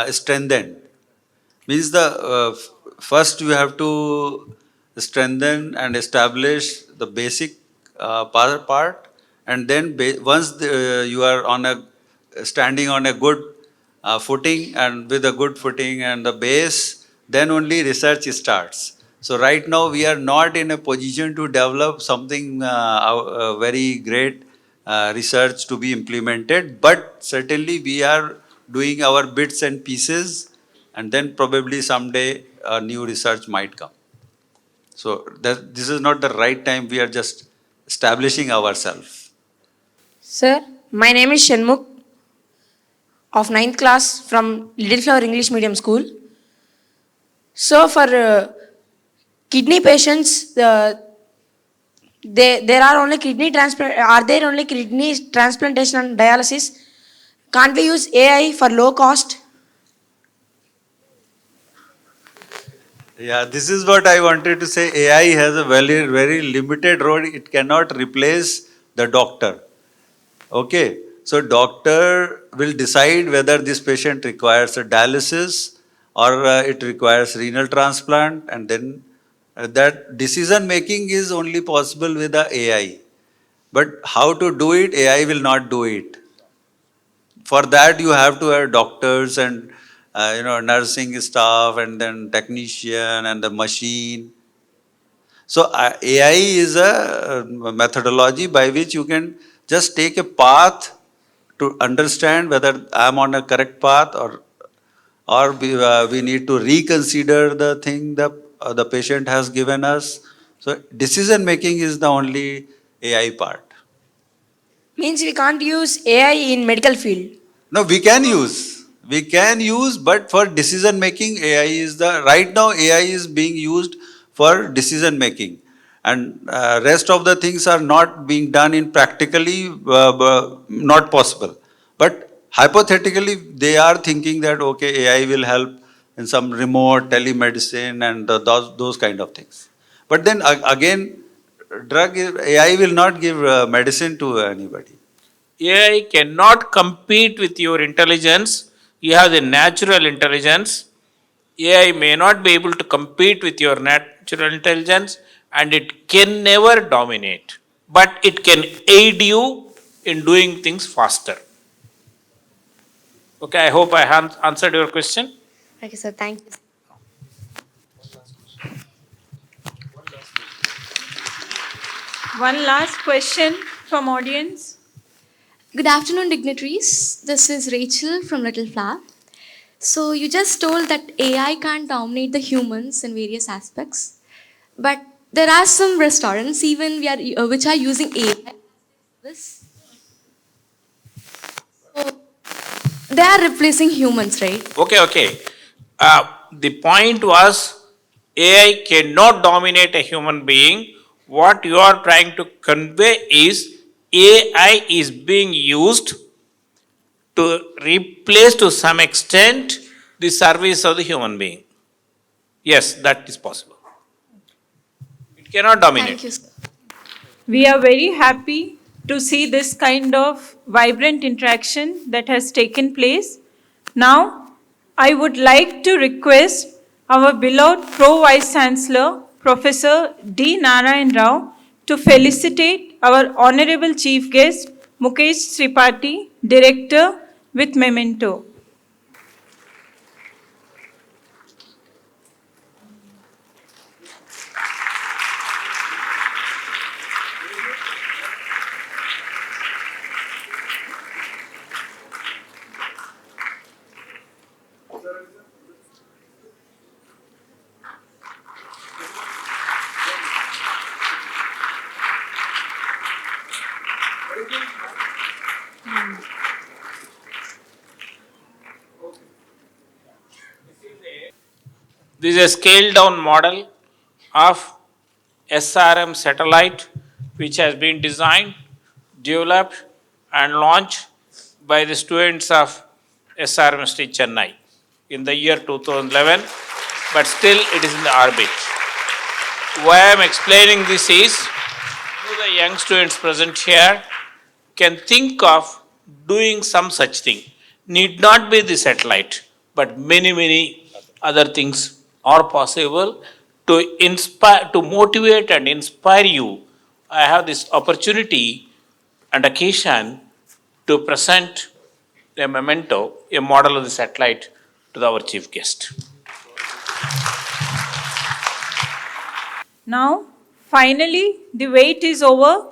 strengthened. Means the first you have to strengthen and establish the basic part, and then once you are on a standing on a good footing, and with a good footing and the base, then only research starts. So right now we are not in a position to develop something very great research to be implemented, but certainly we are doing our bits and pieces, and then probably someday a new research might come. So this is not the right time. We are just establishing ourselves. Sir, my name is Shanmukh of 9th class from Little Flower English Medium School. So for kidney patients, there are only kidney transplant. Are there only kidney transplantation and dialysis? Can't we use AI for low cost? Yeah, this is what I wanted to say. AI has a very, very limited role. It cannot replace the doctor. Okay, so doctor will decide whether this patient requires a dialysis or it requires renal transplant, and then that decision making is only possible with the AI. But how to do it, AI will not do it. For that you have to have doctors and nursing staff, and then technician and the machine. So AI is a methodology by which you can just take a path to understand whether I'm on a correct path, or we need to reconsider the thing that the patient has given us. So decision making is the only AI part. Means we can't use AI in medical field. No, we can use, but for decision making, AI is right now AI is being used for decision making, and rest of the things are not being done in practically, not possible. But hypothetically, they are thinking that okay, AI will help in some remote telemedicine and those kind of things. But then again, AI will not give medicine to anybody. AI cannot compete with your intelligence. You have the natural intelligence. AI may not be able to compete with your natural intelligence, and it can never dominate. But it can aid you in doing things faster. Okay, I hope I answered your question. Okay, sir, thank you. One last question from audience. Good afternoon, dignitaries. This is Rachel from Little Flower. So you just told that AI can't dominate the humans in various aspects, but there are some restaurants even which are using AI. This, so they are replacing humans, right? Okay. The point was AI cannot dominate a human being. What you are trying to convey is AI is being used to replace to some extent the service of the human being. Yes, that is possible. It cannot dominate. Thank you, sir. We are very happy to see this kind of vibrant interaction that has taken place. Now, I would like to request our beloved Pro Vice Chancellor, Professor D. Narayan Rao, to felicitate our Honorable Chief Guest, Mukhesh Tripathi, Director, with memento. This is a scaled down model of SRM satellite which has been designed, developed and launched by the students of SRM Chennai in the year 2011, but still it is in the orbit. Why I am explaining this is, the young students present here can think of doing some such thing. Need not be the satellite, but many other things are possible to inspire, to motivate and inspire you. I have this opportunity and occasion to present a memento, a model of the satellite to our chief guest. Now, finally, the wait is over.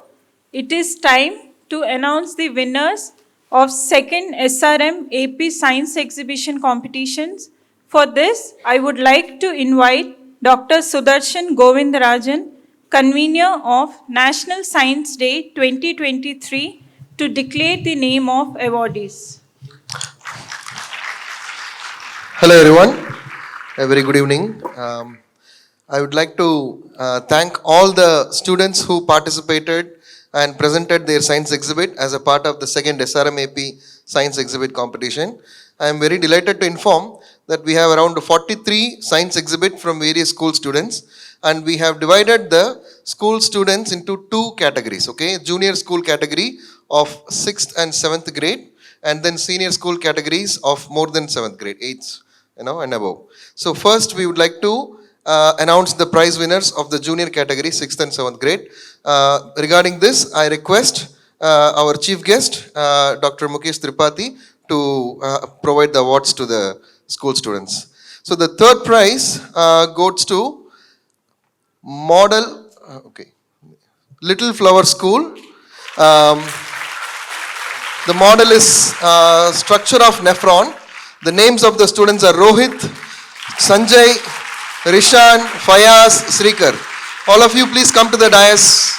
It is time to announce the winners of second SRM AP Science Exhibition competitions. For this, I would like to invite Dr. Sudarshan Govindarajan, convener of National Science Day 2023, to declare the name of awardees. Hello everyone, a very good evening. I would like to thank all the students who participated and presented their science exhibit as a part of the second SRM AP Science Exhibit competition. I am very delighted to inform that we have around 43 science exhibit from various school students, and we have divided the school students into two categories, okay? Junior school category of 6th and 7th grade, and then senior school categories of more than 7th grade, 8th, and above. So first we would like to announce the prize winners of the junior category, 6th and 7th grade. Regarding this, I request our chief guest, Dr. Mukhesh Tripathi, to provide the awards to the school students. So the third prize goes to Little Flower School. The model is structure of nephron. The names of the students are Rohit, Sanjay, Rishan, Fayaz, Srikar. All of you please come to the dais.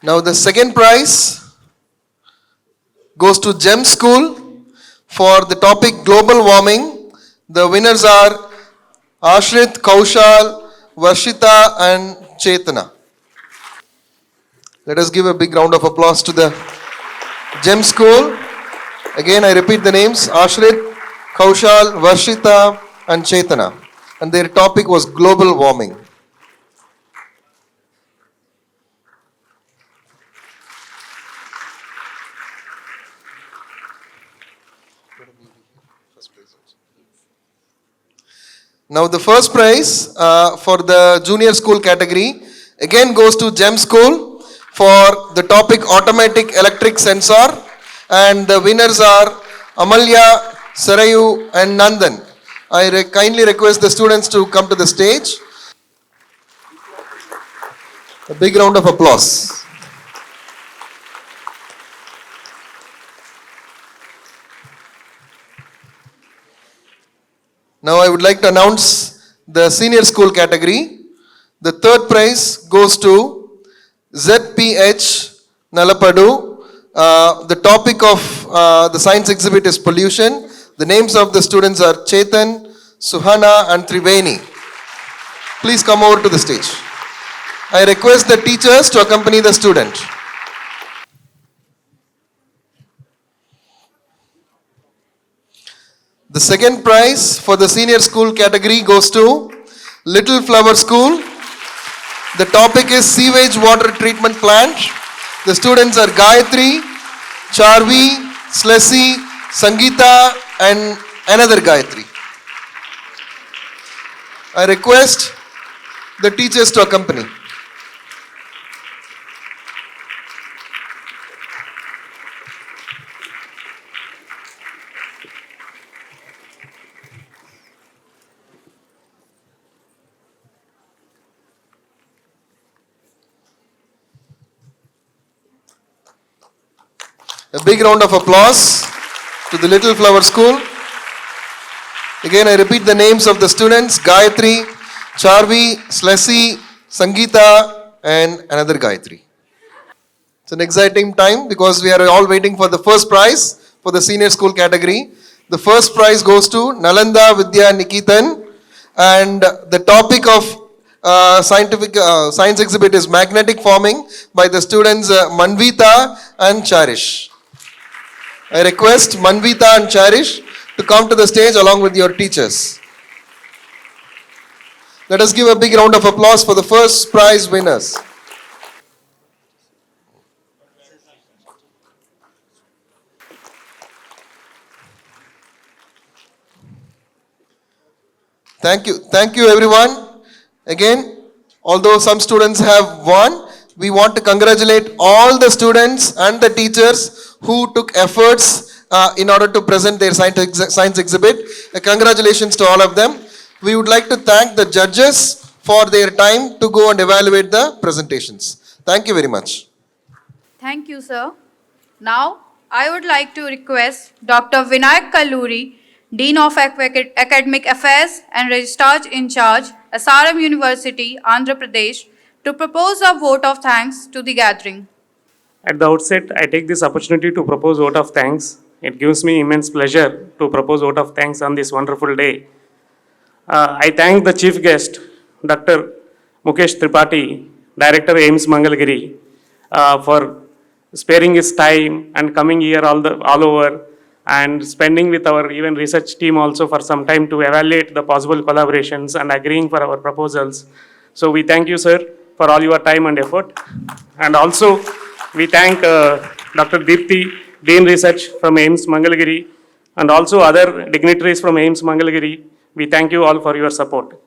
Now the second prize goes to GEM School for the topic global warming. The winners are Ashrit, Kaushal, Varshita and Chetana. Let us give a big round of applause to the GEM School. Again, I repeat the names: Ashrit, Kaushal, Varshita and Chetana. And their topic was global warming. Now the first prize for the junior school category again goes to GEM School for the topic automatic electric sensor. And the winners are Amalya, Sarayu and Nandan. I kindly request the students to come to the stage. A big round of applause. Now I would like to announce the senior school category. The third prize goes to ZPH Nalapadu. The topic of the science exhibit is pollution. The names of the students are Chetan, Suhana and Triveni. Please come over to the stage. I request the teachers to accompany the student. The second prize for the senior school category goes to Little Flower School. The topic is sewage water treatment plant. The students are Gayatri, Charvi, Slesi, Sangeeta and another Gayatri. I request the teachers to accompany. A big round of applause to the Little Flower School. Again, I repeat the names of the students: Gayatri, Charvi, Slesi, Sangeeta, and another Gayatri. It's an exciting time because we are all waiting for the first prize for the senior school category. The first prize goes to Nalanda Vidya Niketan, and the topic of science exhibit is magnetic forming by the students Manvita and Charish. I request Manvita and Charish to come to the stage along with your teachers. Let us give a big round of applause for the first prize winners. Thank you everyone. Again, although some students have won, we want to congratulate all the students and the teachers who took efforts in order to present their science exhibit. Congratulations to all of them. We would like to thank the judges for their time to go and evaluate the presentations. Thank you very much. Thank you, sir. Now, I would like to request Dr. Vinayak Kalluri, Dean of Academic Affairs and Registrar in Charge, SRM University, Andhra Pradesh, to propose a vote of thanks to the gathering. At the outset, I take this opportunity to propose vote of thanks. It gives me immense pleasure to propose vote of thanks on this wonderful day. I thank the chief guest, Dr. Mukhesh Tripathi, Director AIIMS Mangalagiri, for sparing his time and coming here all over and spending with our even research team also for some time to evaluate the possible collaborations and agreeing for our proposals. So we thank you, sir, for all your time and effort. And also, we thank Dr. Deepthi, Dean Research from AIIMS Mangalagiri, and also other dignitaries from AIIMS Mangalagiri. We thank you all for your support.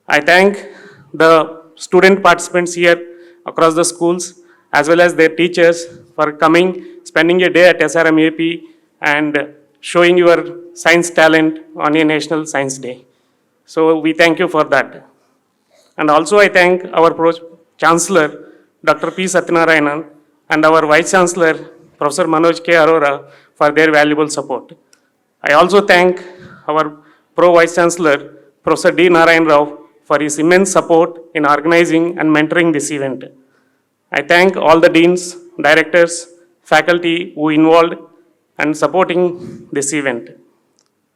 I thank the student participants here across the schools as well as their teachers for coming, spending a day at SRM AP and showing your science talent on a National Science Day. So we thank you for that. And also I thank our Chancellor, Dr. P. Satyanarayanan, and our Vice Chancellor, Professor Manoj K. Arora, for their valuable support. I also thank our Pro-Vice Chancellor, Professor D. Narayan Rao, for his immense support in organizing and mentoring this event. I thank all the deans, directors, faculty who involved and supporting this event.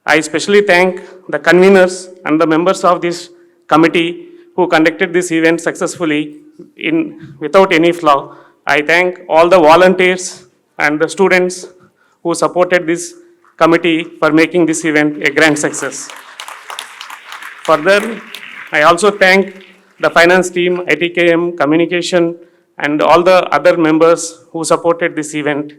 I especially thank the conveners and the members of this committee who conducted this event successfully without any flaw. I thank all the volunteers and the students who supported this committee for making this event a grand success. Further, I also thank the finance team, ITKM, communication, and all the other members who supported this event.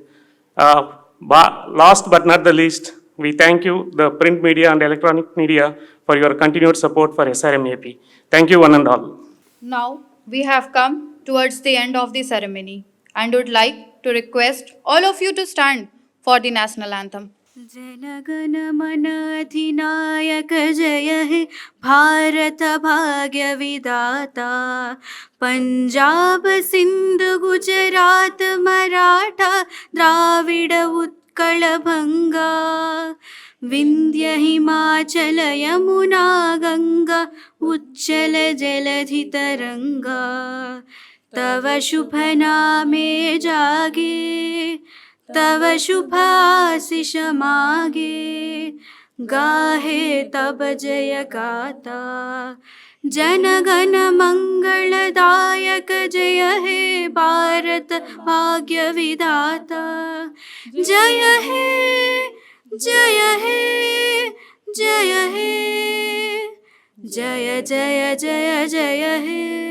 Last but not the least, we thank you, the print media and electronic media, for your continued support for SRM AP. Thank you, one and all. Now, we have come towards the end of the ceremony and would like to request all of you to stand for the national anthem. जनगण मन अधिनायक जय हे भारत भाग्य विधाता पंजाब सिंध गुजरात मराठा द्राविड उत्कल भंगा विंध्य हिमाचल यमुना गंगा उच्चल जलधि तरंगा तव शुभ नामे जागे तव शुभ आशीष मागे गाहे तब जय गाता जन गण मंगलदायक जय हे भारत भाग्य विधाता जय हे जय हे जय हे जय जय जय जय हे